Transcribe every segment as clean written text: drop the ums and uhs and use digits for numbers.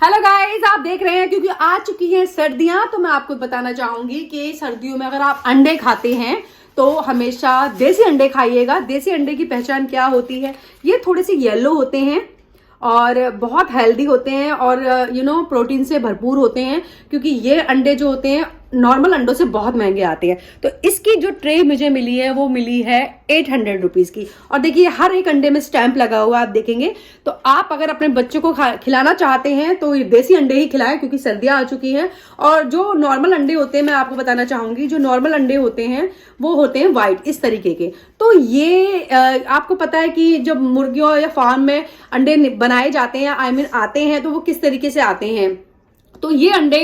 Hello guys, आप देख रहे हैं क्योंकि आ चुकी हैं सर्दियां, तो मैं आपको बताना चाहूंगी कि सर्दियों में अगर आप अंडे खाते हैं तो हमेशा देसी अंडे खाइएगा। देसी अंडे की पहचान क्या होती है? ये थोड़े से येलो होते हैं और बहुत हेल्दी होते हैं और प्रोटीन से भरपूर होते हैं, क्योंकि ये अंडे जो होते हैं नॉर्मल अंडों से बहुत महंगे आते हैं। तो इसकी जो ट्रे मुझे मिली है वो मिली है 800 रुपीज की। और देखिए हर एक अंडे में स्टैंप लगा हुआ आप देखेंगे। तो आप अगर अपने बच्चों को खिलाना चाहते हैं तो ये देसी अंडे ही खिलाएं, क्योंकि सर्दियां आ चुकी हैं। और जो नॉर्मल अंडे होते हैं, मैं आपको बताना चाहूंगी, जो नॉर्मल अंडे होते हैं वो होते हैं व्हाइट इस तरीके के। तो ये आपको पता है कि जब मुर्गियों या फार्म में अंडे बनाए जाते हैं, आते हैं, तो वो किस तरीके से आते हैं। तो ये अंडे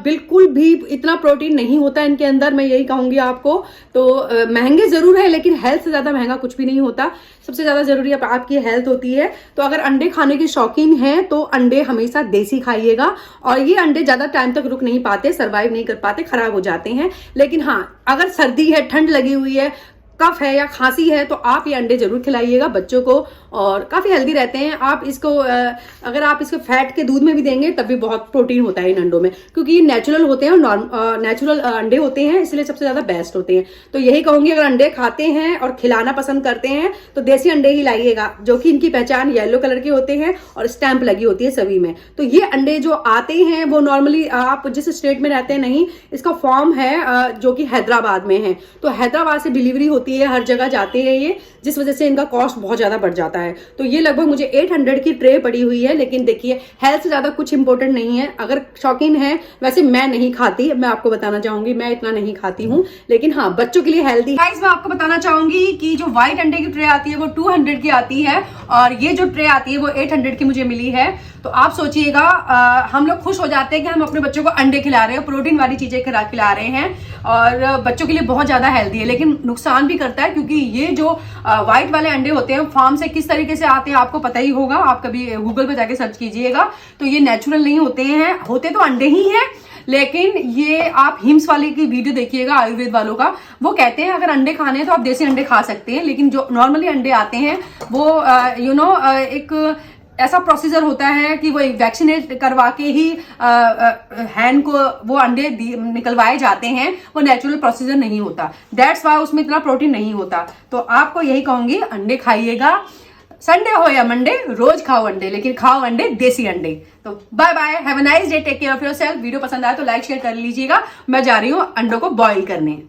बिल्कुल भी इतना प्रोटीन नहीं होता इनके अंदर, मैं यही कहूंगी आपको। तो महंगे जरूर है, लेकिन हेल्थ से ज्यादा महंगा कुछ भी नहीं होता। सबसे ज्यादा जरूरी आपकी हेल्थ होती है। तो अगर अंडे खाने के शौकीन हैं तो अंडे हमेशा देसी खाइएगा। और ये अंडे ज्यादा टाइम तक रुक नहीं पाते, सर्वाइव नहीं कर पाते, खराब हो जाते हैं। लेकिन हाँ, अगर सर्दी है, ठंड लगी हुई है, कफ है या खांसी है, तो आप ये अंडे जरूर खिलाइएगा बच्चों को। और काफी हेल्दी रहते हैं। आप इसको अगर आप इसको फैट के दूध में भी देंगे तब भी बहुत प्रोटीन होता है इन अंडों में, क्योंकि ये नेचुरल होते हैं और नेचुरल अंडे होते हैं, इसलिए सबसे ज्यादा बेस्ट होते हैं। तो यही कहूंगी, अगर अंडे खाते हैं और खिलाना पसंद करते हैं तो देसी अंडे ही लाइएगा, जो कि इनकी पहचान येलो कलर के होते हैं और स्टैंप लगी होती है सभी में। तो ये अंडे जो आते हैं वो नॉर्मली आप जिस स्टेट में रहते हैं, नहीं, इसका फॉर्म है जो कि हैदराबाद में है। तो हैदराबाद से डिलीवरी होती है, हर जगह जाते हैं ये, जिस वजह से इनका कॉस्ट बहुत ज्यादा बढ़ जाता है। तो ये लगभग मुझे 800 की ट्रे पड़ी हुई है। लेकिन देखिए, हेल्थ से ज्यादा कुछ इंपॉर्टेंट नहीं है। अगर शौकीन है, वैसे मैं नहीं खाती, मैं आपको बताना चाहूंगी, मैं इतना नहीं खाती हूँ, लेकिन हाँ, बच्चों के लिए हेल्दी। गाइस, मैं आपको बताना चाहूंगी कि जो व्हाइट अंडे की ट्रे आती है वो 200 की आती है, और ये जो ट्रे आती है वो 800 की मुझे मिली है। तो आप सोचिएगा, हम लोग खुश हो जाते हैं कि हम अपने बच्चों को अंडे खिला रहे हैं, प्रोटीन वाली चीजें खिला रहे हैं, और बच्चों के लिए बहुत ज्यादा हेल्दी है। लेकिन नुकसान भी करता है, क्योंकि ये जो व्हाइट वाले अंडे होते हैं फार्म से किस तरीके से आते हैं आपको पता ही होगा, आप कभी गूगल पे जाके सर्च कीजिएगा। तो ये नेचुरल नहीं होते हैं, होते तो अंडे ही हैं, लेकिन ये आप हिम्स वाले की वीडियो देखिएगा, आयुर्वेद वालों का, वो कहते हैं अगर अंडे खाने हैं तो आप देसी अंडे खा सकते हैं। लेकिन जो नॉर्मली अंडे आते हैं वो एक ऐसा प्रोसीजर होता है कि वो वैक्सीनेट करवा के ही हैंड को वो अंडे निकलवाए जाते हैं। वो नेचुरल प्रोसीजर नहीं होता, दैट्स वाई उसमें इतना प्रोटीन नहीं होता। तो आपको यही कहूंगी, अंडे खाइएगा, संडे हो या मंडे, रोज खाओ अंडे, लेकिन खाओ अंडे देसी अंडे। तो bye bye, have a nice day, take care of yourself. Video पसंद आया तो लाइक शेयर कर लीजिएगा। मैं जा रही हूँ अंडों को बॉईल करने।